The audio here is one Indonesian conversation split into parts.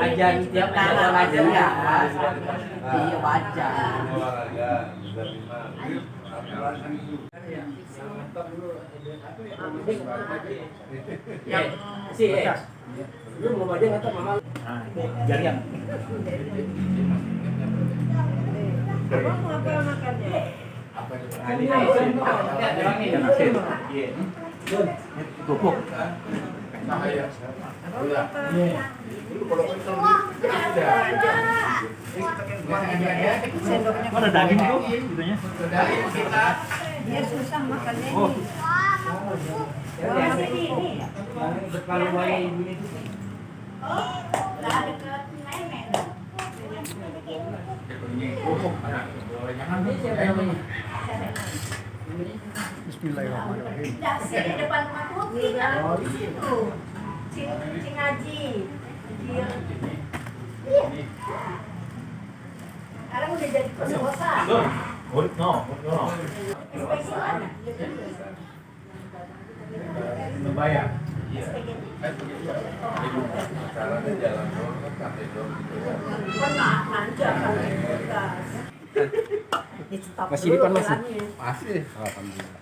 ajan tiap ajan ajan ya. Iya wajar. Yang si lu mau badan atau mama? Jarian. Abang mau apa makannya? Pupuk. Mana daging tuh gitunya? Dia susah makannya Oh. ini. Kalau bayi ini Bismillahirrahmanirrahim. Di depan rumah Putri kan? Itu. Cing Haji. Iya. Sekarang udah jadi kosa-kosa. Spesial mana? Membayar. Masih di depan, masih? Masih. Alhamdulillah.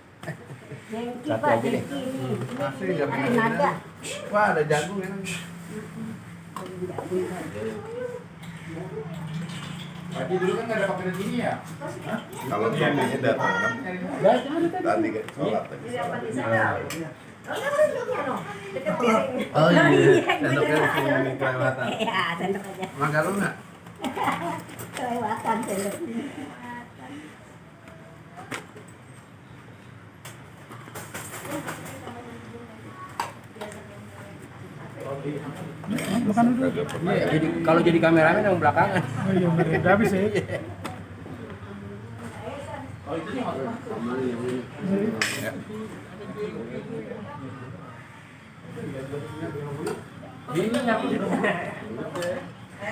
Nengki Satu Pak, aja deh. nengki. Masih jam Ada ini. nada. Wah, ada jagung ya. Tadi dulu kan nggak ada pakai gini ya? Kalau suaminya datang kan tadi ke sholat tadi. Di apa di sana? Oh, ini sendoknya no. Dekat piring. Oh iya, sendoknya sendoknya sini kelewatan. Iya, sendok aja. Makan lu nggak? Kelewatan sendoknya. Makan dulu. Jadi kalau jadi kameramen yang belakangan. Oh iya, udah habis ya.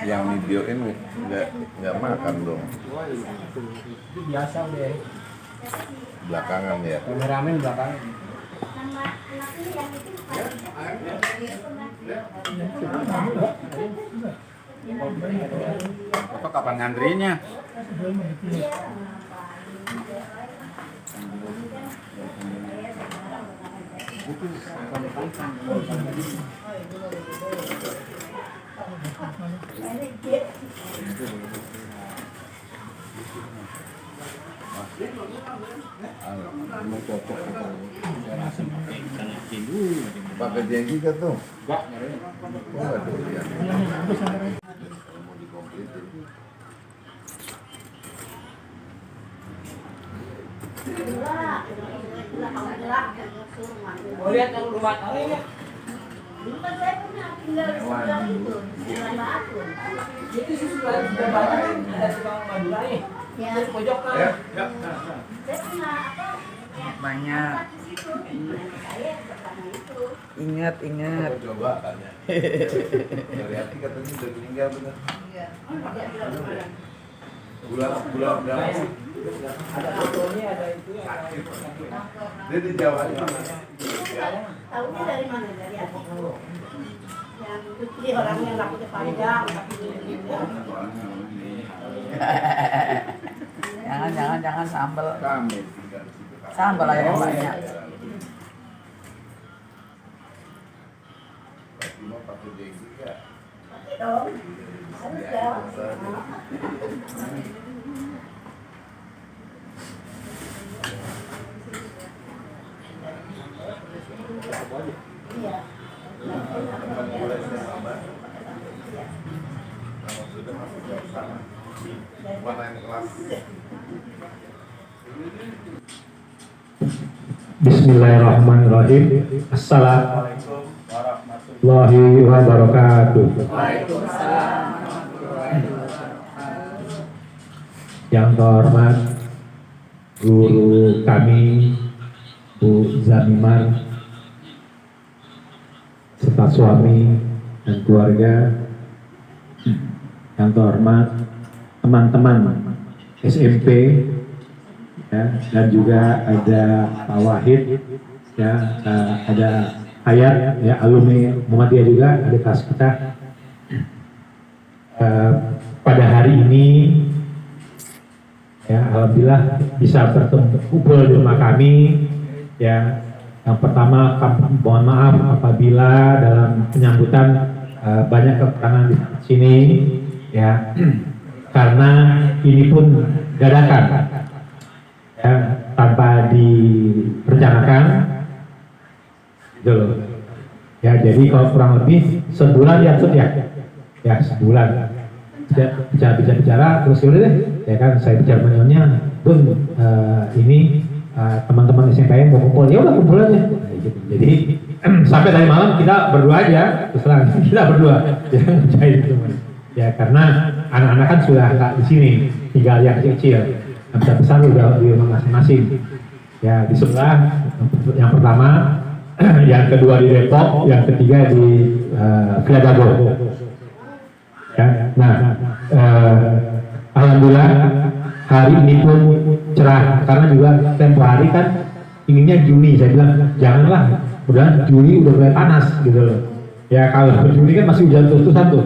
Yang videoin nggak makan dong. Itu biasa deh. Belakangan ya. Kameramen belakangan. Bapak kapan ngantrinya? Mau cocok pakai jengki kan tuh? Enggak, nyari. Oh, nggak tuh ya. Mau dikompletin. Mau lihat yang rumah awalnya? Dulu kan saya pernah tinggal di sebelah itu, di Jalan Batu. Itu sih sudah banyak ada tukang maduranya. Ya, Di pojokan. Ya. saya pernah apa? Banyak. Di situ. Saya pertama itu. Ingat. Mau coba kan ya. Dari hati katanya udah meninggal bener. Bulan berapa sih? Ada fotonya, ada itu, ada Dia di Jawa ya. Tahunya dari mana? Dari hati. Yang putri orangnya rambutnya panjang, tapi Jangan sambal. Kami tinggal di situ. Sambal aja yang banyak. Tapi mau pakai jengki ya. pakai dong. Harus dong. Iya. Mulai sama. Kalau sudah masuk jam sama. Mana yang kelas? Bismillahirrahmanirrahim. Assalamualaikum warahmatullahi wabarakatuh. Yang terhormat guru kami Bu Zamimar serta suami dan keluarga, yang terhormat teman-teman SMP, ya, dan juga ada Pak Wahid, ya, ada Hayat, ya, alumni Muhammadiyah juga, ada kelas kita. pada hari ini ya alhamdulillah bisa berkumpul di rumah kami ya. Yang pertama mohon maaf apabila dalam penyambutan banyak kekurangan di sini ya, karena ini pun dadakan ya, tanpa direncanakan gitu loh. Ya jadi kalau kurang lebih sebulan ya sebulan bicara terus udah deh ya kan, saya bicara menyonya Bun ini teman-teman SMP mau kumpul, ya udah kumpul aja gitu. Jadi sampai tadi malam kita berdua aja, terus terang kita berdua ya ngerjain itu ya, karena anak-anak kan sudah nggak di sini, tinggal yang kecil, yang besar udah di rumah masing-masing ya, di sebelah yang pertama, yang kedua di Depok, yang ketiga di Villa Dago ya. Nah alhamdulillah hari ini pun cerah, karena juga tempo hari kan inginnya Juni, saya bilang janganlah, udah Juli udah mulai panas gitu loh ya, kalau Juni kan masih hujan terus-terusan tuh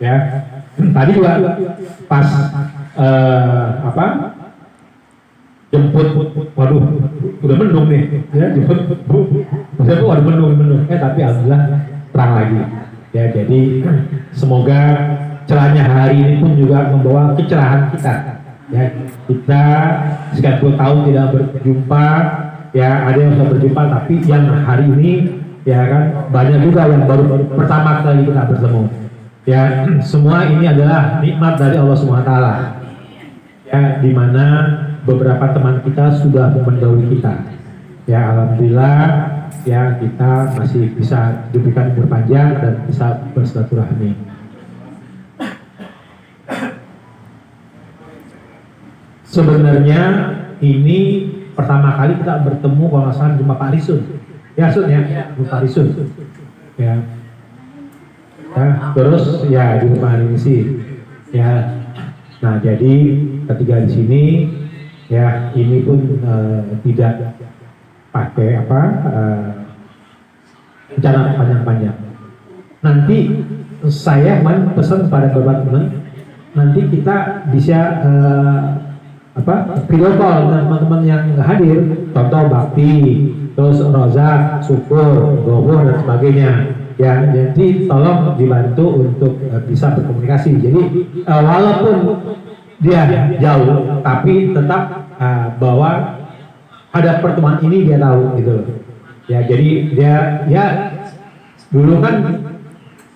ya. Tadi juga pas jemput, waduh udah mendung nih ya, jemput waduh mendung tapi alhamdulillah terang lagi ya. Jadi semoga cerahnya hari ini pun juga membawa kecerahan kita ya. Kita sekian puluh tahun tidak berjumpa ya, ada yang sudah berjumpa, tapi yang hari ini ya kan banyak juga yang baru pertama kali kita bertemu ya. Semua ini adalah nikmat dari Allah SWT ya, dimana beberapa teman kita sudah mendahului kita ya, alhamdulillah ya, kita masih bisa diberikan umur panjang dan bisa bersilaturahmi. Sebenarnya ini pertama kali kita bertemu kalau nggak salah di rumah Pak Risun ya, Sun ya, rumah Pak Risun ya. Terus ya di rumah Ningsi ya. Nah jadi ketika di sini ya, ini pun tidak pakai rencana panjang-panjang. Nanti saya main pesan pada beberapa teman, nanti kita bisa video call dengan teman-teman yang hadir, contoh bakti, terus rozak, syukur, gohur dan sebagainya ya. Jadi tolong dibantu untuk bisa berkomunikasi. Jadi walaupun dia jauh, tapi tetap bahwa ada pertemuan ini dia tahu gitu loh ya. Jadi dia ya dulu kan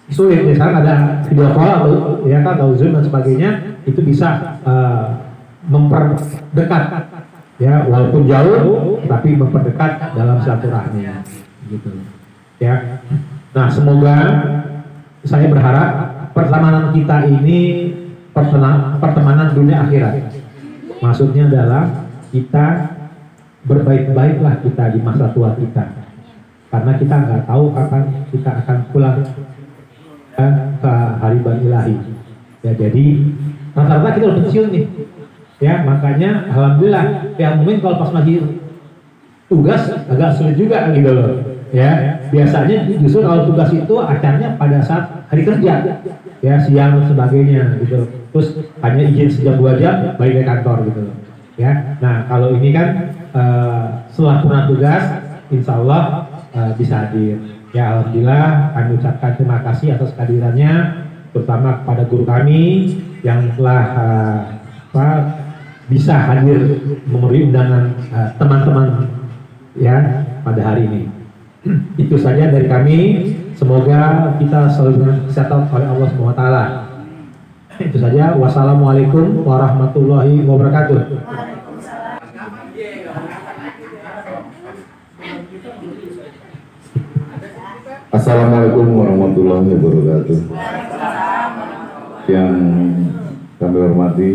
sulit ya, sekarang ada video call atau ya kan, atau Zoom dan sebagainya, itu bisa memperdekat ya, walaupun jauh tapi memperdekat dalam silaturahmi gitu ya. Nah semoga, saya berharap pertemanan kita ini pertemanan dunia akhirat. Maksudnya adalah kita berbaik-baiklah kita di masa tua kita, karena kita nggak tahu kapan kita akan pulang ke hariban ilahi ya. Jadi rata-rata kita udah pensiun nih ya, makanya alhamdulillah ya, mungkin kalau pas masih tugas agak sulit juga gitu loh ya. Biasanya justru kalau tugas itu acaranya pada saat hari kerja ya, siang dan sebagainya gitu, terus hanya izin sejam 2 jam balik ke kantor gitu loh ya. Nah kalau ini kan setelah purna tugas insya Allah bisa hadir ya. Alhamdulillah kami ucapkan terima kasih atas kehadirannya, terutama kepada guru kami yang telah bisa hadir memenuhi undangan teman-teman ya pada hari ini. Itu saja dari kami, semoga kita selalu disatukan oleh Allah SWT. Itu saja, wassalamualaikum warahmatullahi wabarakatuh. Assalamualaikum warahmatullahi wabarakatuh. Yang kami hormati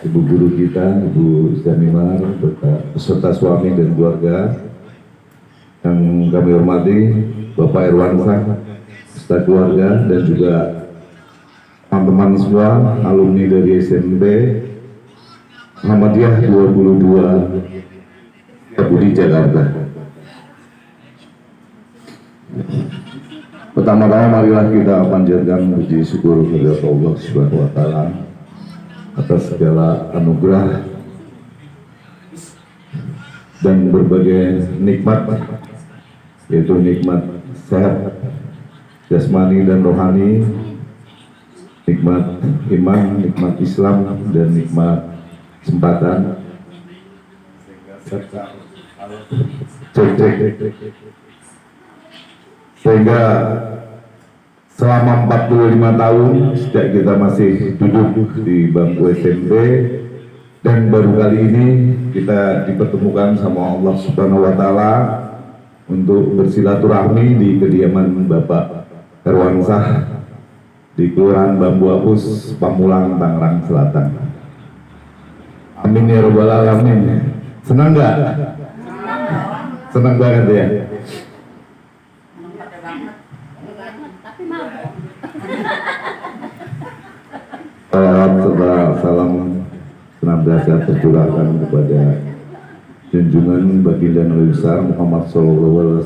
Ibu guru kita, Ibu Istianimar, beserta suami dan keluarga. Yang kami hormati Bapak Irwansyah, beserta keluarga, dan juga teman-teman semua alumni dari SMP Muhammadiyah 22 Budi Jakarta. Pertama-tama marilah kita panjatkan puji syukur kepada Allah Subhanahu wa taala atas segala anugerah dan berbagai nikmat, yaitu nikmat sehat jasmani dan rohani, nikmat iman, nikmat Islam, dan nikmat kesempatan. Sehingga selama 45 tahun sejak kita masih duduk di bangku SMP, dan baru kali ini kita dipertemukan sama Allah Subhanahu wa taala untuk bersilaturahmi di kediaman Bapak Herwansah di Kelurahan Bambu Apus, Pamulang, Tangerang Selatan. Amin ya rabbal alamin. Senang nggak? Senang banget ya. Salawat serta salam senantiasa tercurahkan kepada junjungan baginda Nabi besar Muhammad SAW,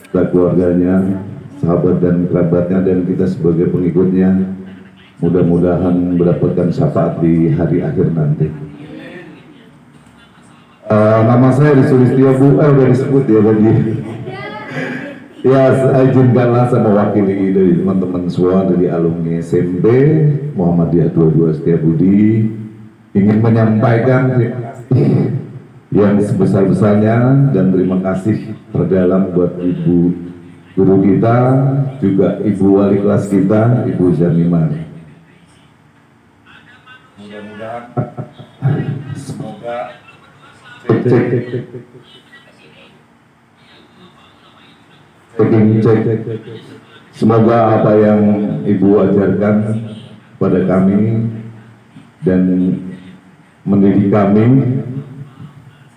keluarganya, sahabat dan kerabatnya, dan kita sebagai pengikutnya. Mudah-mudahan mendapatkan syafaat di hari akhir nanti. Nama saya Sulistyo Bu, udah disebut ya tadi. Ya, izinkanlah saya mewakili dari teman-teman semua dari alumni SMP Muhammadiyah 22 Setiabudi ingin menyampaikan yang sebesar-besarnya dan terima kasih terdalam buat Ibu guru kita, juga Ibu wali kelas kita, Ibu Jamimah. Mudah-mudahan semoga semoga apa yang Ibu ajarkan pada kami dan mendidik kami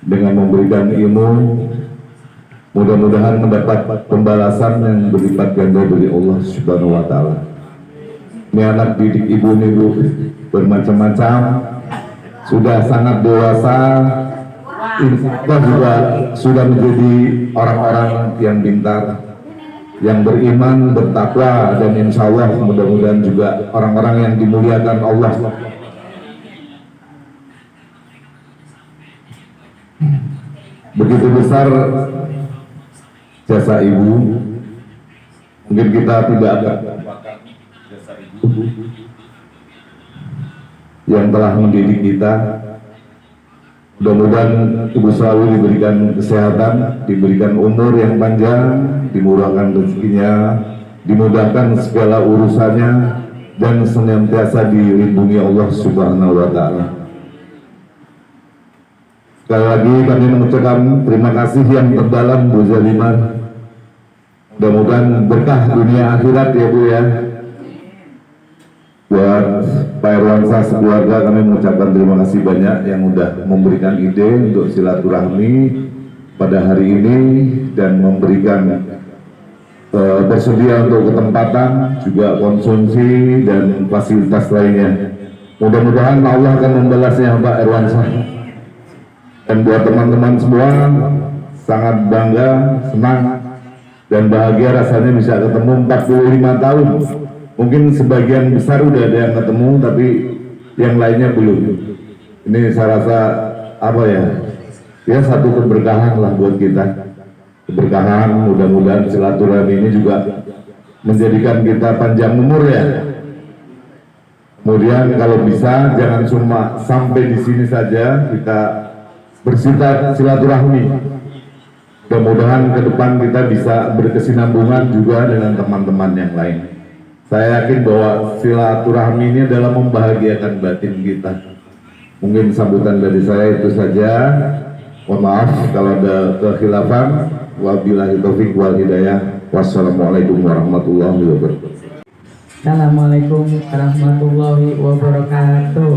dengan memberikan ilmu, mudah-mudahan mendapat pembalasan yang berlipat ganda dari Allah Subhanahu wa taala. Ini anak didik Ibu nih Bu, bermacam-macam, sudah sangat dewasa, insya juga sudah menjadi orang-orang yang pintar, yang beriman, bertakwa, dan insya Allah mudah-mudahan juga orang-orang yang dimuliakan Allah. Begitu besar jasa Ibu, mungkin kita tidak akan melupakan jasa Ibu yang telah mendidik kita. Mudah-mudahan Ibu selalu diberikan kesehatan, diberikan umur yang panjang, dimurahkan rezekinya, dimudahkan segala urusannya, dan senantiasa dilindungi Allah Subhanahu wa taala. Sekali lagi kami mengucapkan terima kasih yang terdalam Bu Zalimah. Mudah-mudahan berkah dunia akhirat ya Bu ya. Buat Pak Herwansah sekeluarga kami mengucapkan terima kasih banyak yang sudah memberikan ide untuk silaturahmi pada hari ini dan memberikan bersedia untuk ketempatan, juga konsumsi dan fasilitas lainnya. Mudah-mudahan Allah akan membalasnya Pak Herwansah. Dan buat teman-teman semua sangat bangga, senang, dan bahagia rasanya bisa ketemu 45 tahun. Mungkin sebagian besar udah ada yang ketemu, tapi yang lainnya belum. Ini saya rasa apa ya? Ya satu keberkahan lah buat kita. Keberkahan, mudah-mudahan silaturahmi ini juga menjadikan kita panjang umur ya. Kemudian kalau bisa jangan cuma sampai di sini saja kita bersilaturahmi. Mudah-mudahan ke depan kita bisa berkesinambungan juga dengan teman-teman yang lain. Saya yakin bahwa silaturahmi ini adalah membahagiakan batin kita. Mungkin sambutan dari saya itu saja. Mohon maaf kalau ada kekhilafan. Wabillahi taufiq wal hidayah. Wassalamualaikum warahmatullahi wabarakatuh. Assalamualaikum warahmatullahi wabarakatuh.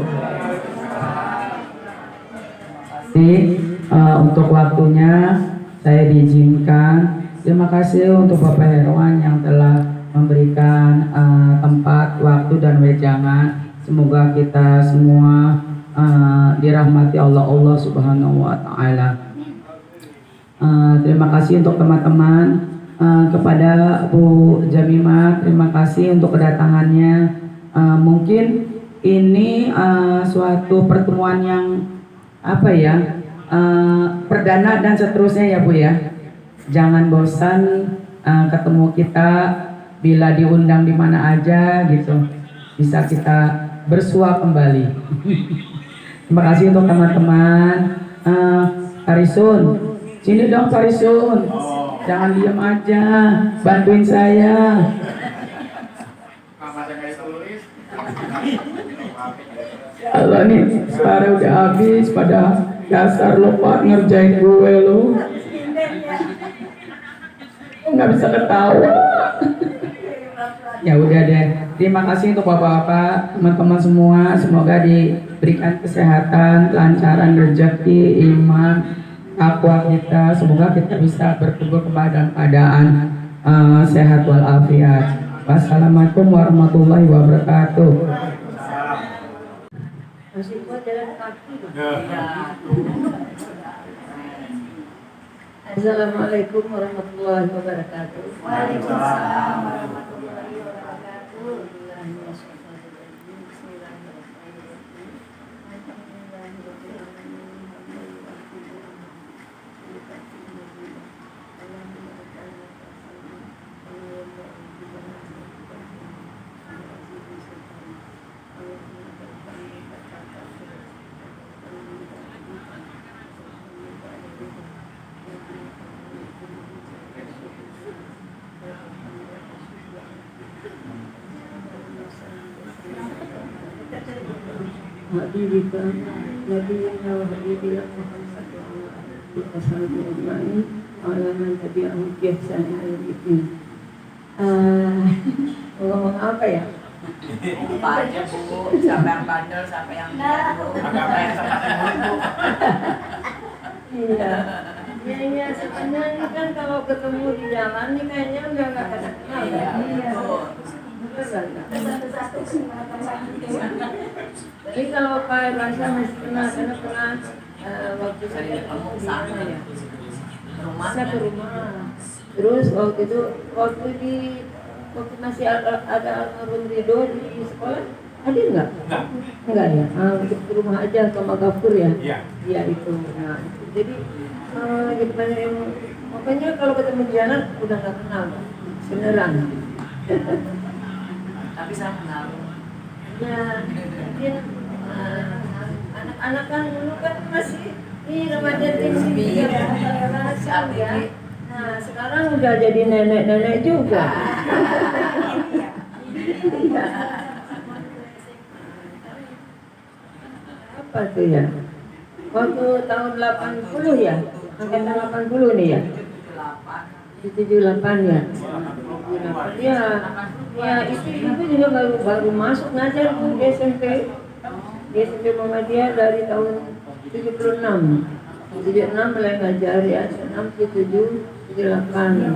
Untuk waktunya saya diizinkan. Terima kasih untuk Bapak Herwan yang telah memberikan tempat, waktu, dan wejangan. Semoga kita semua dirahmati Allah Subhanahu wa taala. Terima kasih untuk teman-teman kepada Bu Jamimah, terima kasih untuk kedatangannya. Mungkin ini suatu pertemuan yang perdana dan seterusnya ya Bu ya. Jangan bosan ketemu kita, bila diundang di mana aja gitu bisa kita bersua kembali. Terima kasih untuk teman-teman. Parisun, sini dong Parisun, jangan diam aja, bantuin saya. Kalau nih suara udah habis, pada dasar lo Pak ngerjain gue lo, nggak bisa ketawa. Ya udah deh, terima kasih untuk bapak-bapak, teman-teman semua, semoga diberikan kesehatan, kelancaran, rezeki, iman, takwa kita, semoga kita bisa berkumpul kepada keadaan sehat walafiat. Wassalamualaikum warahmatullahi wabarakatuh. Masih buat jalan kaki. Assalamualaikum warahmatullahi wabarakatuh. Waalaikumsalam warahmatullahi wabarakatuh. Habibika Nabiyina wa Habibina Muhammad wa ala alihi wa sahbihi ajma'in wa ala man tabi'ahum bi ihsan ila yaumil ngomong apa ya? Apa aja Bu, siapa yang bandel, siapa yang siapa yang Iya, sebenarnya kan kalau ketemu di jalan nih kayaknya udah nggak kenal. Iya. Jadi kalau Pak Erlangga masih kenal, karena pernah waktu saya ke rumah. Terus waktu itu waktu masih ada almarhum Ridho di sekolah, hadir nggak? Enggak ya. Untuk ke rumah aja sama Gafur ya. Iya itu. Nah, jadi gitu banyak yang makanya kalau ketemu di jalan udah nggak kenal, beneran. tapi saya kenal. Ya, mungkin anak-anak kan dulu kan masih remaja tinggi ya. Nah, sekarang udah jadi nenek-nenek juga. Apa tuh ya? Waktu tahun 80 ya? Angkatan 80 nih ya? 78 ya? Ya itu juga baru masuk ngajar di SMP. Di SMP Muhammadiyah dari tahun 76 mulai ngajar ya, 6, 7, 78 ya.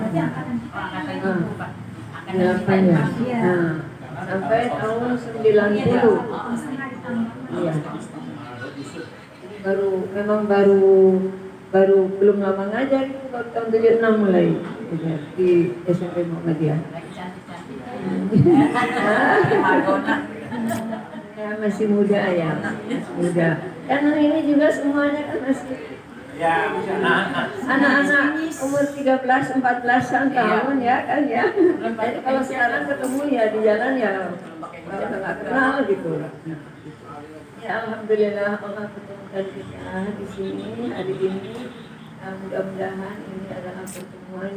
Nah, sampai tahun 90. Iya. Baru belum lama ngajar, itu baru tahun 76 mulai di SMP Muhammadiyah. Ya, masih muda ya, muda. Karena ini juga semuanya kan masih anak-anak umur 13-14 tahun ya kan ya. Jadi kalau sekarang ketemu ya di jalan ya nggak kenal gitu. Ya alhamdulillah Allah pertemukan kita di sini hari ini. Mudah-mudahan ini adalah pertemuan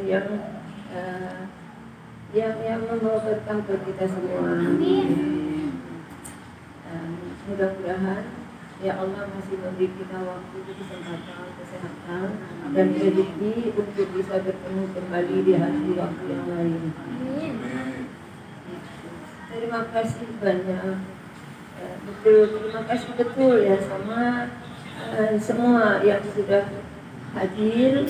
yang membawa berkah buat kita semua. Mudah-mudahan ya Allah masih memberi kita waktu, kesempatan, kesehatan dan rezeki untuk bisa bertemu kembali di hari waktu yang lain. Terima kasih banyak. Terima kasih betul ya sama semua yang sudah hadir.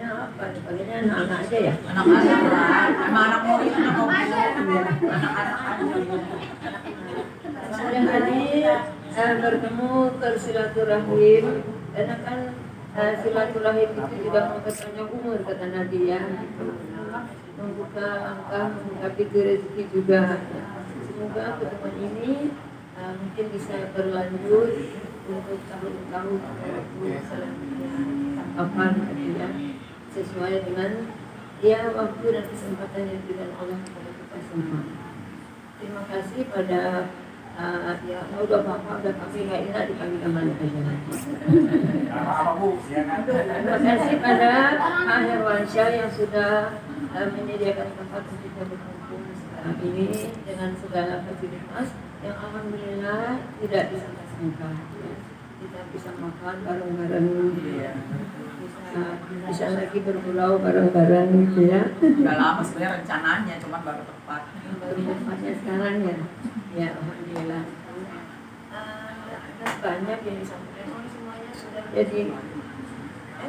Apa? Pakainya anak-anak aja ya? Anak-anak lah, emang anak murid, anak-anak sudah hadir bertemu bersilaturahim karena kan silaturahim itu juga memperpanjang umur kata Nabi ya. Gitu. Membuka langkah, membuka pintu rezeki juga. Semoga pertemuan ini mungkin bisa berlanjut untuk tahun-tahun selanjutnya. Kapan gitu ya, sesuai dengan ya waktu dan kesempatan yang diberikan Allah kepada kita semua. Terima kasih pada ya udah bapak udah kami nggak enak dipanggil kemana aja. Terima kasih pada Pak Herwansyah yang sudah menyediakan tempat untuk kita berkumpul sekarang ini dengan segala fasilitas yang alhamdulillah tidak disangka-sangka. Kita bisa makan bareng-bareng, bisa lagi berpulau bareng-bareng gitu ya. Udah lama sebenarnya rencananya, cuma baru tepat. Baru tepatnya sekarang ya. Ya alhamdulillah. Banyak yang disampaikan oleh semuanya sudah jadi.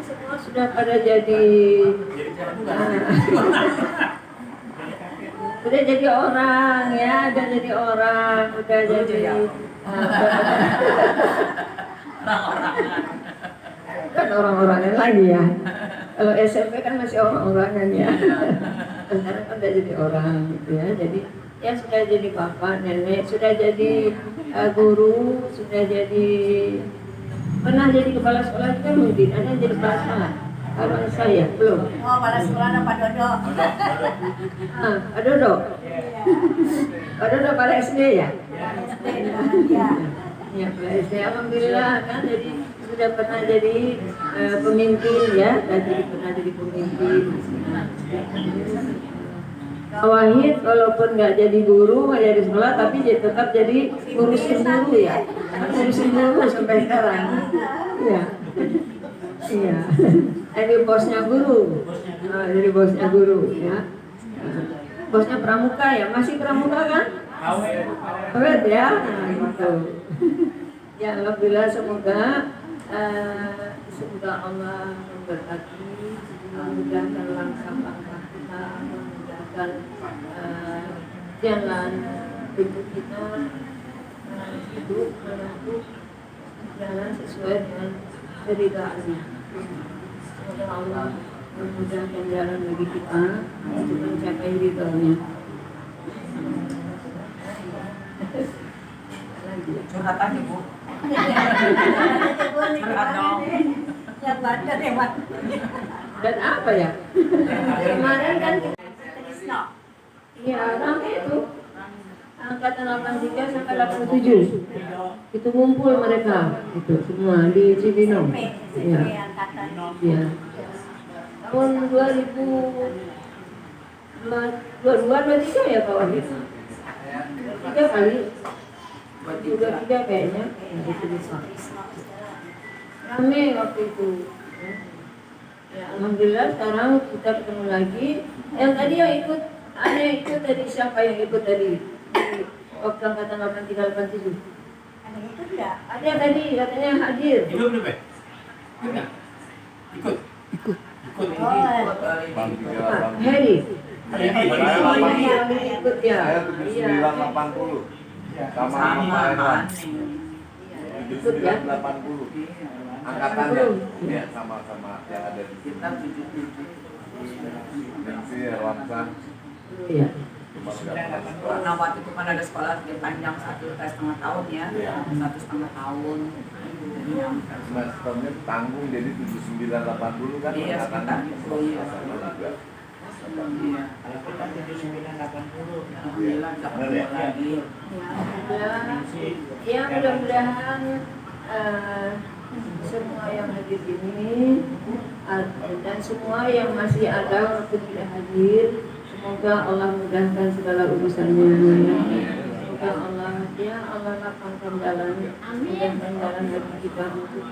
Semua sudah pada jadi. Udah jadi orang ya, udah jadi orang, udah jadi. Kan orang-orangan lagi ya. Kalau SMP kan masih orang-orangan ya. Sekarang kan udah jadi orang gitu ya. Jadi ya sudah jadi bapak, nenek, sudah jadi guru, sudah jadi pernah jadi kepala sekolah juga mungkin. Ada yang jadi kepala sekolah. Kalau saya belum. Oh, kepala sekolah ada Pak Dodo. Pak Dodo. Pak Dodo kepala SD ya? Ya, kepala SD. Alhamdulillah kan jadi sudah pernah jadi pemimpin ya, dan pernah jadi pemimpin. Wahid walaupun nggak jadi guru, nggak jadi sekolah, tapi dia tetap jadi ngurusin guru ya, ngurusin guru sampai sekarang. Iya, iya. Jadi bosnya guru, jadi bosnya guru ya. Bosnya pramuka ya, masih pramuka kan? Awet ya, nah, gitu. Ya alhamdulillah semoga Allah memberkati, memudahkan langkah-langkah kita, memudahkan jalan hidup kita, hidup menempuh jalan sesuai dengan keridhaannya. Semoga Allah memudahkan jalan bagi kita untuk mencapai ridhonya. Curhat aja Bu. Curhat dong. Yang baca lewat. Dan apa ya? Kemarin kan iya, ramai itu angkatan 83 sampai 87 itu ngumpul mereka itu semua di Cibinong ya. Ya. Tahun 2022 ya Pak Wahid 3 kali 23 kayaknya ramai waktu itu ya, alhamdulillah sekarang kita ketemu lagi. Yang tadi yang ikut, ada yang ikut tadi, siapa yang ikut tadi? Waktu angkatan 83 87. Ada itu enggak? Ada tadi katanya hadir. Ikut belum, Be? Ikut. Pak Heri. Yang ikut ya. Saya 7980 sama Pak Erwan. Ikut ya. 80 angkatannya ya sama-sama yang ada di Kita 77. si Erwansa Iya. cuma nggak pernah sekolah. Karena waktu itu kan ada sekolah panjang 1,5 tahun ya, 1,5 tahun. Semesternya tanggung jadi 7980 kan Iya, sekitar angkatannya itu, iya. sama juga. Iya. Kalau kita 7980, alhamdulillah nggak ketemu lagi. Ya mudah-mudahan semua yang hadir ini dan semua yang masih ada walaupun tidak hadir, semoga Allah mudahkan segala urusannya. Semoga Allah lapangkan jalan, mudahkan jalan bagi kita untuk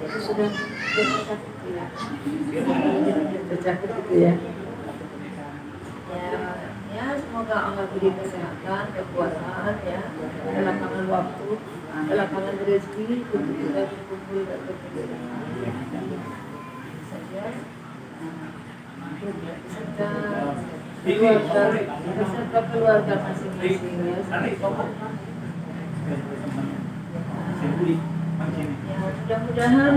itu sudah pecah gitu ya. Ya, semoga Allah beri kesehatan, kekuatan ya, kelapangan waktu, kelapangan rezeki untuk kita berkumpul dan berkumpul. Saja. beserta keluarga masing-masing ya. Ya, mudah-mudahan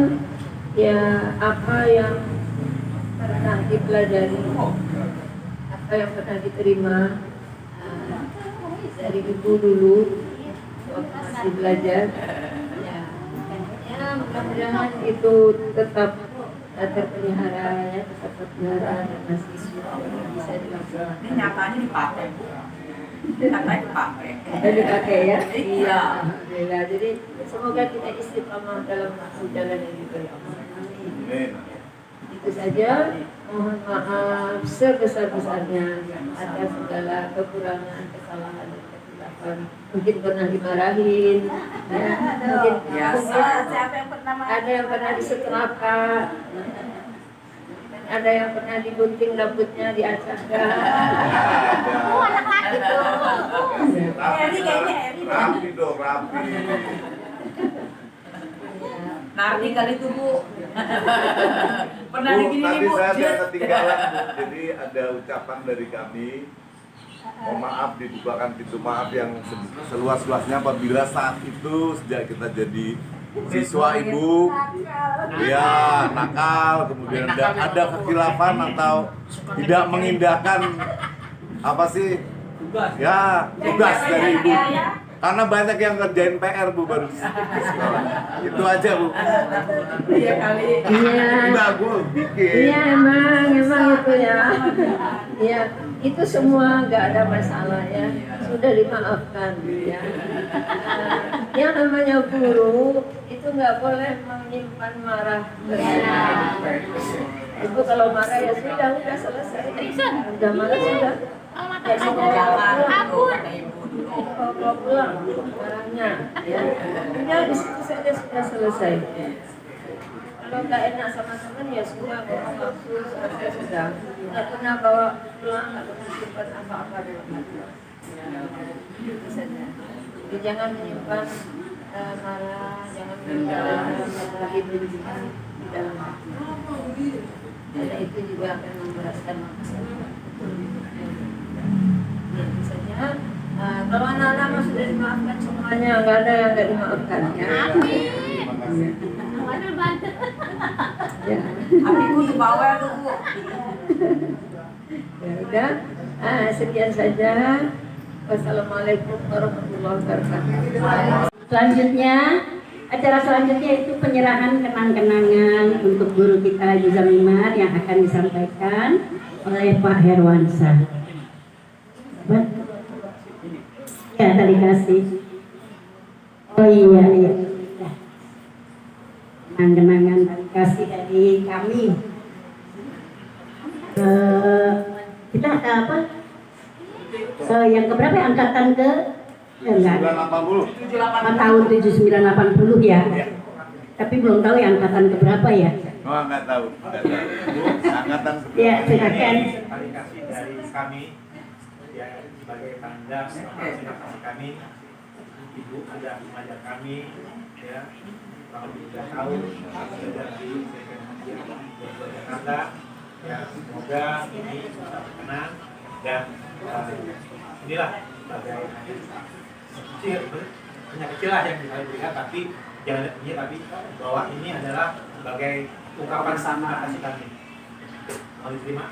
ya apa yang pernah dipelajari, apa yang pernah diterima dari ibu dulu waktu masih belajar, ya mudah-mudahan itu tetap terpelihara ya, tetap terpelihara dan masih bisa dilaksanakan. Ini nyatanya dipakai, nyatanya dipakai. Dipakai ya? Iya. Alhamdulillah. Jadi semoga kita istiqamah dalam jalan yang diberi Allah. Itu saja. Mohon maaf sebesar-besarnya atas segala kekurangan, kesalahan dan kesilapan. Mungkin pernah dimarahin, ya. Mungkin Biasa. Siapa yang pernah ada yang pernah disetrapa, ada yang pernah digunting rambutnya, diacakkan. Eri kayaknya Eri. Rapi dong, rapi. Nardi kali itu Bu. Pernah Bu, digini tadi Bu. saya ada ketinggalan Bu. Jadi ada ucapan dari kami. Mohon maaf, dibukakan pintu maaf yang seluas-luasnya apabila saat itu sejak kita jadi siswa Ibu ya nakal, kemudian ada kekhilafan atau tidak mengindahkan apa sih ya tugas dari Ibu, karena banyak yang ngerjain PR Bu baru di sekolah. Itu aja Bu. Iya kali. Iya. Enggak, gue bikin. Iya emang itu ya. Iya, itu semua nggak ada masalah ya. Sudah dimaafkan ya. Yang namanya guru itu nggak boleh menyimpan marah. Ibu kalau marah ya sudah selesai. Udah marah sudah. Ya sudah pulang marahnya ya. Ya di situ saja sudah selesai. Kalau nggak enak sama teman ya sudah ngomong langsung selesai sudah. Nggak pernah bawa pulang, nggak pernah simpan apa-apa dalam hati. Itu saja. Jadi jangan menyimpan marah, jangan menyimpan lagi benci di dalam hati. Karena itu juga akan memberatkan masalah. Ya, itu saja. Kalau anak-anak sudah dimaafkan semuanya, nggak ada yang nggak dimaafkan ya. Ya. Apiku di bawah tuh Bu. Ya udah, sekian saja. Wassalamualaikum warahmatullahi wabarakatuh. Selanjutnya, acara selanjutnya itu penyerahan kenang-kenangan untuk guru kita Haji Zamimar yang akan disampaikan oleh Pak Herwansyah. Ya, tadi kasih. Oh iya. Kenang-kenangan tadi kasih dari kami. Kita ada apa? Yang keberapa ya? Angkatan ke? Enggak. 980. Tahun 7980 ya. Tapi belum tahu ya angkatan keberapa ya. Oh, nggak tahu. Angkatan Ya, silakan. Terima kasih dari kami ya, sebagai tanda terima kasih kami. Ibu sudah mengajar kami ya selama 3 tahun sudah di Jakarta ya, semoga ini bisa berkenan dan inilah sebagai kecil lah yang bisa diberikan, tapi jangan tapi bahwa ini adalah sebagai ungkapan terima kasih kami. Mau diterima?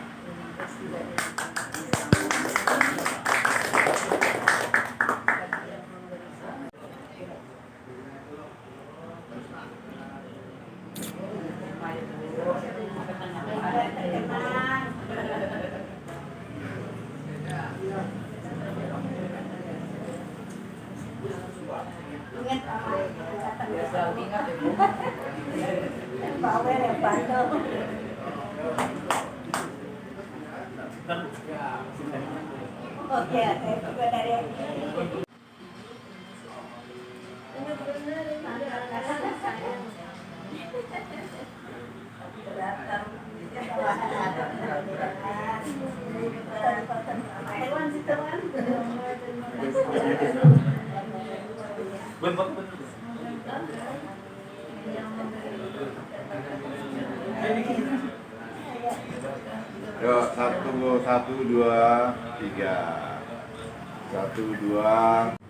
Yo. monggo 1 2 3. 1 2.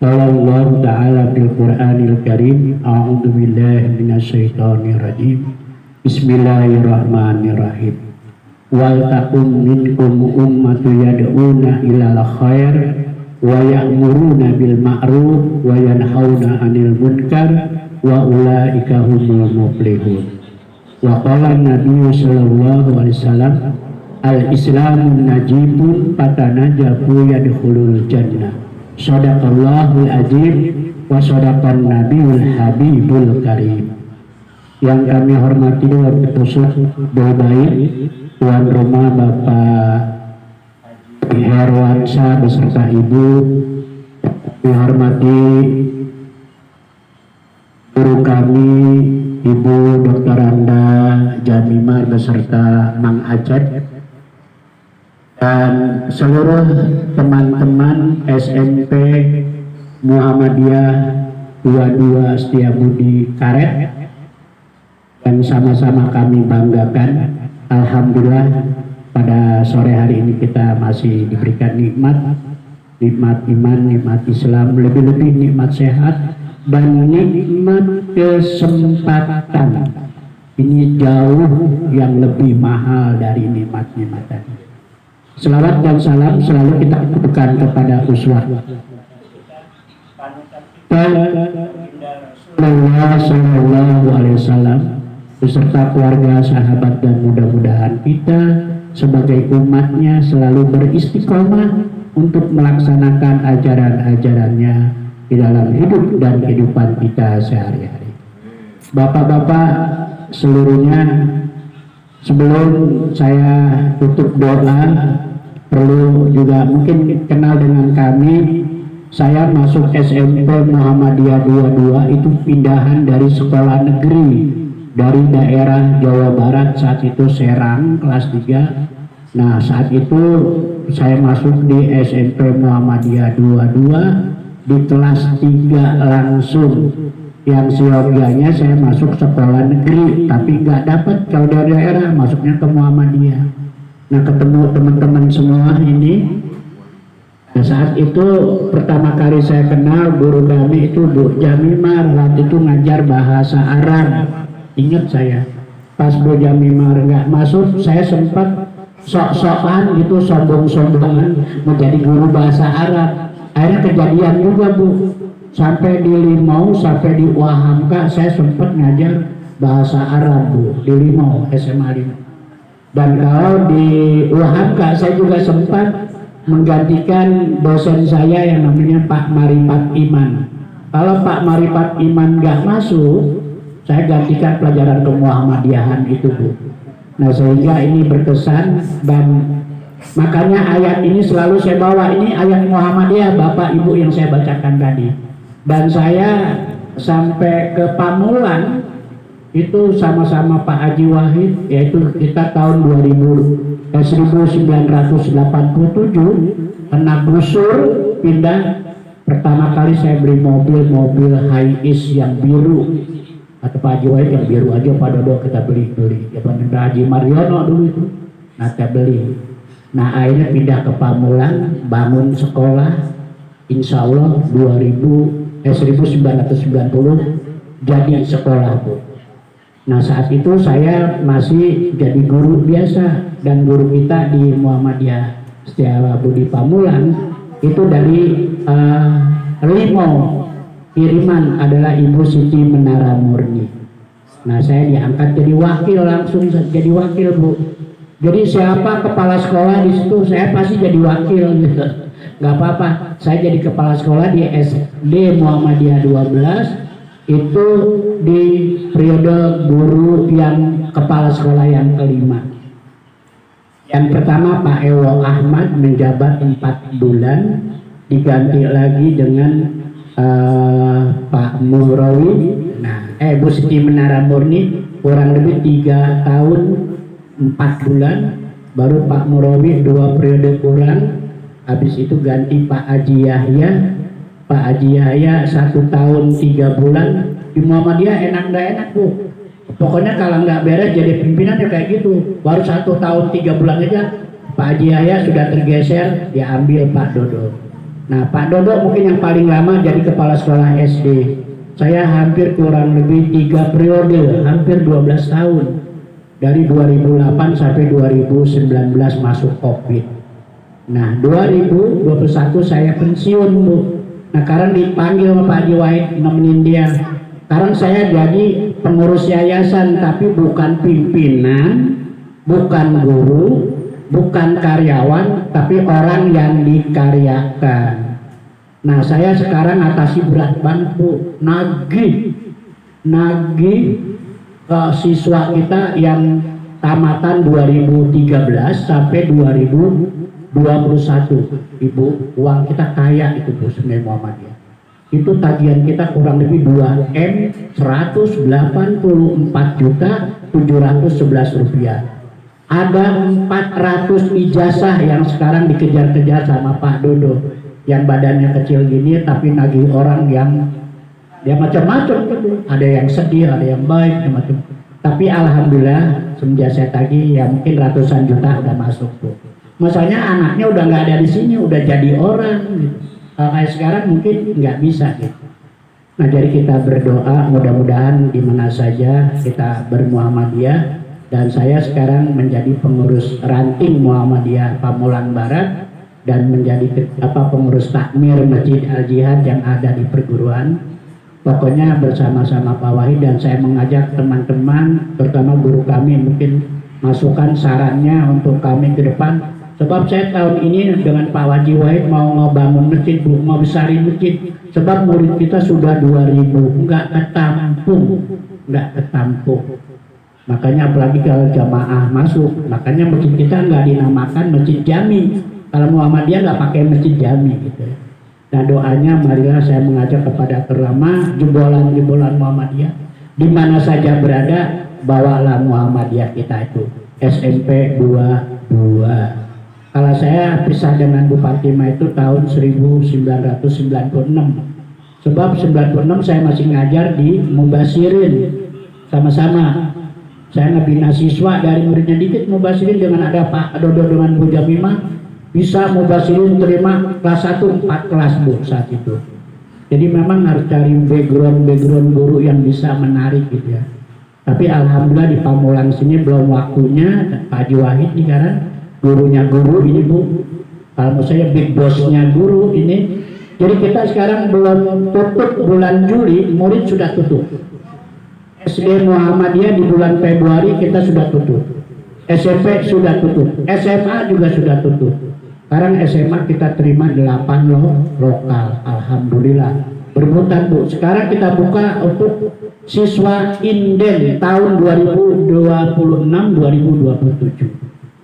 Qala Allah Ta'ala fil Qur'anil Karim, a'udzu billahi minasyaitonir rajim. Bismillahirrahmanirrahim. Wal takum minkum ummatun yad'una ilal khair wa ya'muruna bil ma'ruf wa yanhauna 'anil munkar wa ulaika humul muflihun. Wa qala Nabi sallallahu alaihi wasallam, al-islamu najibun fatanajabu yadkhulul jannah. Shadaqallahul azim wa shadaqan nabiyul habibul karim. Yang kami hormati Wakil Pusat Baik Tuan Rumah Bapak Herwansyah beserta Ibu, dihormati guru kami Ibu Dr. Anda Jamimar beserta Mang Acet, dan seluruh teman-teman SMP Muhammadiyah 22 Setiabudi Karet yang sama-sama kami banggakan. Alhamdulillah pada sore hari ini kita masih diberikan nikmat iman, nikmat Islam, lebih-lebih nikmat sehat dan nikmat kesempatan. Ini jauh yang lebih mahal dari nikmat-nikmat tadi. Selawat dan salam selalu kita tujukan kepada uswah Sallallahu alaihi wasallam beserta keluarga, sahabat, dan mudah-mudahan kita sebagai umatnya selalu beristiqomah untuk melaksanakan ajaran-ajarannya di dalam hidup dan kehidupan kita sehari-hari. Bapak-bapak seluruhnya, sebelum saya tutup doa, perlu juga mungkin kenal dengan kami. Saya masuk SMP Muhammadiyah 22 itu pindahan dari sekolah negeri dari daerah Jawa Barat, saat itu Serang, kelas 3. Nah, saat itu saya masuk di SMP Muhammadiyah 22 di kelas 3 langsung. Yang seyogianya saya masuk sekolah negeri, tapi nggak dapat kalau dari daerah, masuknya ke Muhammadiyah. Nah, ketemu teman-teman semua ini. Nah, saat itu pertama kali saya kenal guru kami itu Bu Jamimar, waktu itu ngajar bahasa Arab. Ingat saya, pas Bu Jamimar nggak masuk, saya sempat sok-sokan gitu, sombong-sombongan menjadi guru bahasa Arab. Akhirnya kejadian juga Bu. Sampai di Limau, sampai di Wahamka, saya sempat ngajar bahasa Arab Bu, di Limau, SMA Limau. Dan kalau di Wahamka, saya juga sempat menggantikan dosen saya yang namanya Pak Marifat Iman. Kalau Pak Marifat Iman nggak masuk, saya gantikan pelajaran kemuhammadiyahan gitu Bu. Nah, sehingga ini berkesan, dan makanya ayat ini selalu saya bawa. Ini ayat Muhammadiyah Bapak Ibu yang saya bacakan tadi. Dan saya sampai ke Pamulan itu sama-sama Pak Haji Wahid, yaitu kita tahun 1987 kena gusur, pindah. Pertama kali saya beli mobil Hiace yang biru, atau Pak Haji Wahid yang biru aja, Pak Dodo kita beli ya, Pak Haji Mariono dulu itu, nah kita beli. Nah, akhirnya pindah ke Pamulan, bangun sekolah, insya Allah 1990 jadi sekolah Bu. Nah, saat itu saya masih jadi guru biasa, dan guru kita di Muhammadiyah Setiabudi Pamulan itu dari Limau, kiriman adalah Ibu Siti Menara Murni. Nah, saya diangkat jadi wakil, langsung jadi wakil Bu. Jadi siapa kepala sekolah di situ, saya pasti jadi wakil gitu. Nggak apa-apa, saya jadi kepala sekolah di SD Muhammadiyah 12 itu di periode guru yang kepala sekolah yang kelima. Yang pertama Pak Ewo Ahmad menjabat 4 bulan, diganti lagi dengan Pak Murawi. Nah, Bu Siti Menara Murni kurang lebih 3 tahun 4 bulan, baru Pak Murawi 2 periode kurang. Habis itu ganti Pak Haji Yahya. Pak Haji Yahya 1 tahun 3 bulan. Di Muhammadiyah enak nggak enak Bu. Pokoknya kalau nggak beres jadi pimpinan ya kayak gitu. Baru 1 tahun 3 bulan aja Pak Haji Yahya sudah tergeser, diambil Pak Dodo. Nah, Pak Dodo mungkin yang paling lama jadi kepala sekolah SD. Saya hampir kurang lebih 3 periode, hampir 12 tahun. Dari 2008 sampai 2019 masuk COVID. Nah, 2021 saya pensiun, Bu. Nah, sekarang dipanggil sama Pak Haji Wahid nemenin dia. Sekarang saya jadi pengurus yayasan, tapi bukan pimpinan, bukan guru, bukan karyawan, tapi orang yang dikaryakan. Nah, saya sekarang atasi berat banget, Bu. Nagih ke siswa kita yang tamatan 2013 sampai 2021. Ibu, uang kita kaya itu, Bu, Senin Muhammadiyah. Itu tagihan kita kurang lebih 2M 184.711 rupiah. Ada 400 ijazah yang sekarang dikejar-kejar sama Pak Dodo, yang badannya kecil gini tapi nagih orang yang dia macam-macam gitu. Ada yang sedih, ada yang baik, macam. Tapi alhamdulillah semenjak saya tagih ya mungkin ratusan juta udah masuk, Bu. Masalahnya anaknya udah nggak ada di sini, udah jadi orang gitu. Kayak sekarang mungkin nggak bisa gitu. Nah, jadi kita berdoa mudah-mudahan di mana saja kita bermuhammadiyah, dan saya sekarang menjadi pengurus ranting Muhammadiyah Pamulang Barat dan menjadi pengurus takmir Masjid Al Jihad yang ada di perguruan. Pokoknya bersama-sama Pak Wahid, dan saya mengajak teman-teman, terutama guru kami, mungkin masukan sarannya untuk kami ke depan. Sebab saya tahun ini dengan Pak Haji Wahid mau ngebangun masjid, Bu, mau besarin masjid. Sebab murid kita sudah 2000, nggak ketampung. Makanya apalagi kalau jamaah masuk, makanya masjid kita nggak dinamakan masjid jami. Kalau Muhammadiyah nggak pakai masjid jami gitu. Nah, doanya marilah saya mengajak kepada terutama jebolan-jebolan Muhammadiyah di mana saja berada, bawalah Muhammadiyah kita itu SMP 22. Kalau saya pisah dengan Bu Fatimah itu tahun 1996. Sebab 96 saya masih ngajar di Mubasyirin sama-sama. Saya ngebina siswa dari muridnya dikit Mubasyirin, dengan ada Pak Dodo dengan Bu Jamimah bisa Mubasyirin terima kelas 1 4 kelas, Bu, saat itu. Jadi memang harus cari background guru yang bisa menarik gitu ya. Tapi alhamdulillah di Pamulang sini belum waktunya. Pak Haji Wahid nih sekarang gurunya guru ini, Bu. Kalau saya big bossnya guru ini. Jadi kita sekarang belum tutup bulan Juli, murid sudah tutup. SD Muhammadiyah di bulan Februari kita sudah tutup. SMP sudah tutup, SMA juga sudah tutup. Sekarang SMA kita terima 8 lokal, alhamdulillah. Bermutan, Bu. Sekarang kita buka untuk siswa inden tahun 2026-2027.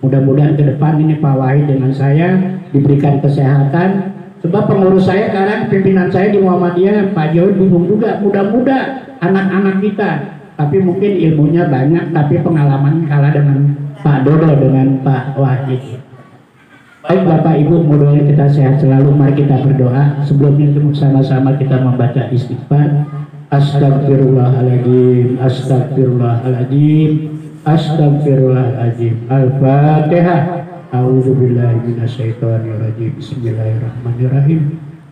Mudah-mudahan ke depan ini Pak Wahid dengan saya diberikan kesehatan. Sebab pengurus saya sekarang, pimpinan saya di Muhammadiyah, Pak Jokowi bingung juga. Mudah-mudah anak-anak kita, tapi mungkin ilmunya banyak, tapi pengalaman kalah dengan Pak Dodo, dengan Pak Wahid. Baik Bapak Ibu, mudah-mudahan kita sehat selalu. Mari kita berdoa. Sebelumnya sama-sama kita membaca istighfar. Astagfirullahaladzim, astagfirullahaladzim, astagfirullahaladzim. Al-Fatihah. A'udzubillahi minasyaitonirrajim. Bismillahirrahmanirrahim.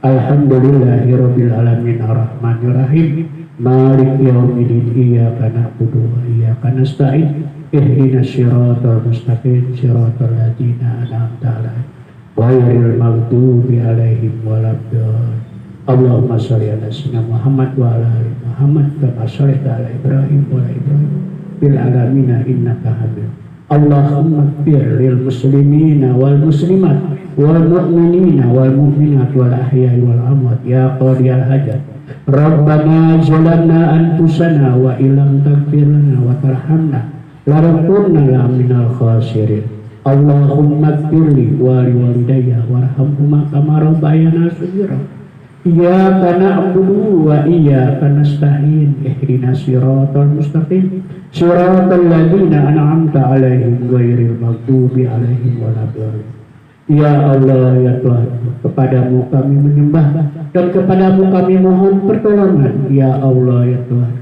Alhamdulillahirabbil alamin arrahmanirrahim. Maliki yaumiddin. Iyyaka na'budu wa iyyaka nasta'in. Ihdinas siratal mustaqim, siratal ladzina an'amta 'alaihim ghairil maghdubi 'alaihim waladdallin. Allahumma shalli ala sayyidina Muhammad wa ala ali Muhammad kama shallaita ala Ibrahim wa ala Ibrahim fil alamin innaka Hamidum. Allahumma ighfir lil muslimina wal muslimat wal mu'minina wal mu'minat wal ahya'i wal amwat ya qadiyal hajat. Rabbana zalamna anfusana wa illam taghfir lana wa tarhamna lanakunanna minal khasirin. Allahumma ighfirli wa liwalidayya warhamhuma kama rabbayana shaghira. Iyyaka na'budu wa iyyaka nasta'in. Ihdinas siratal mustaqim, siratal ladzina an'amta 'alaihim ghairil maghdubi 'alaihim waladdallin. Ya Allah, ya Tuhan, kepadamu kami menyembah dan kepadamu kami mohon pertolongan. Ya Allah, ya Tuhan,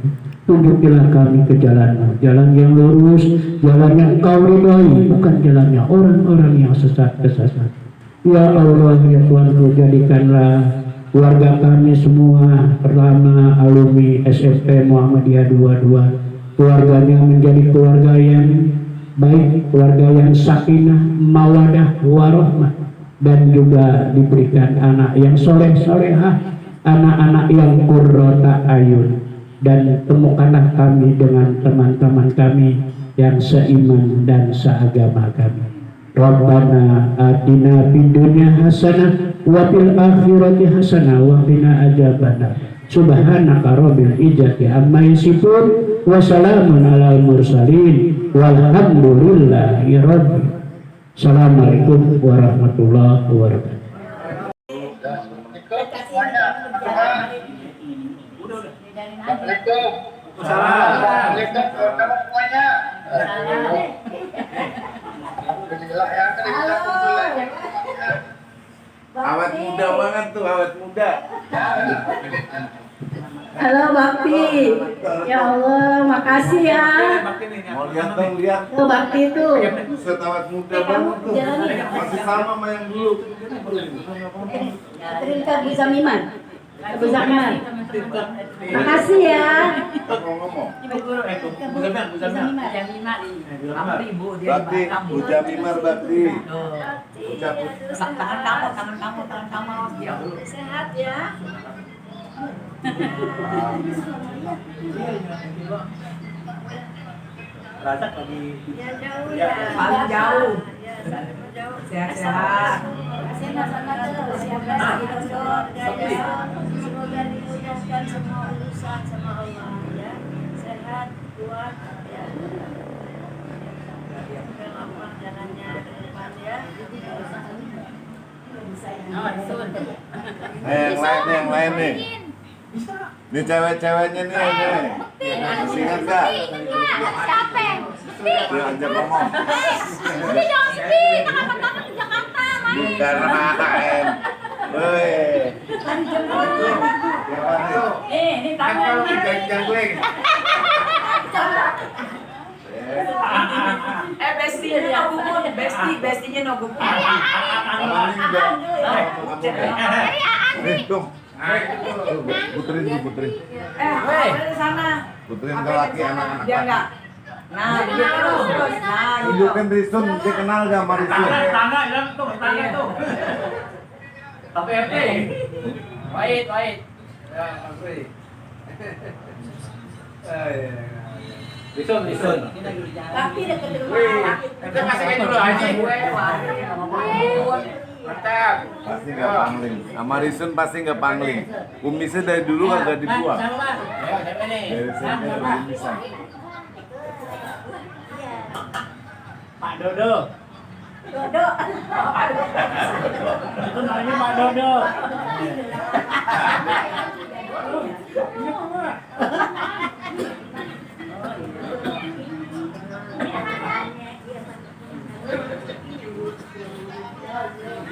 Tunjukilah kami ke jalan-Mu, jalan yang lurus, jalan yang Kau ridhoi, bukan jalannya orang-orang yang sesat-kesasat. Ya Allah, ya Tuhanku, jadikanlah keluarga kami semua, pertama alumni SMP Muhammadiyah 22, keluarganya menjadi keluarga yang baik, keluarga yang sakinah, mawadah, warahmah, dan juga diberikan anak yang soleh-solehah, anak-anak yang qurrata ayun. Dan temukanlah kami dengan teman-teman kami yang seiman dan seagama kami. Rabbana atina fid dunya hasanah wa fil akhirati hasanah wa qina adzabannar. Subhanaka rabbil izzati amma yasifun wa salamun alal mursalin walhamdulillahi rabbil. Assalamualaikum warahmatullahi wabarakatuh. Awet muda banget tuh, awet muda. Halo Bakti. Ya Allah, makasih ya. Mau lihat dong, lihat. Tuh Bakti tuh. Set awet muda banget tuh. Masih sama sama yang dulu. Terima Bu Zamiman. Bu Zamiman. Makasih ya. Ngomong-ngomong. Bakti, Bu Jamimar Bakti. tangan kamu. Sehat ya. Razak lagi Paling jauh. Sehat-sehat. Semoga dimudahkan semua urusan sama Allah ya. Sehat, kuat ya. Semoga lapang jalannya ke depan ya. Yang lain nih. Ini cewek-ceweknya nih. Masih ingat gak? Siapa? Dia ajak ngomong. Ini dong Spi, teman-teman di Jakarta main. Bukan main. Woi. Ini tangan bestinya nogumon, bestinya nogumon. Nih, dong. Puterin. Di sana. Puterin ke laki anak-anak. Dia enggak. Nah, dia terus. Nah, tunjukin Risun, dia kenal gak sama Risun? Tangga tuh. Tapi RT. Wait. Ya, Masri. Risun. Tapi dekat rumah. Kita masukin dulu aja. Mantap. Pasti nggak pangling. Sama Risun pasti nggak pangling. Kumisnya dari dulu kagak dibuang. Dari sini udah bisa. Pak Dodo. Itu namanya Pak Dodo.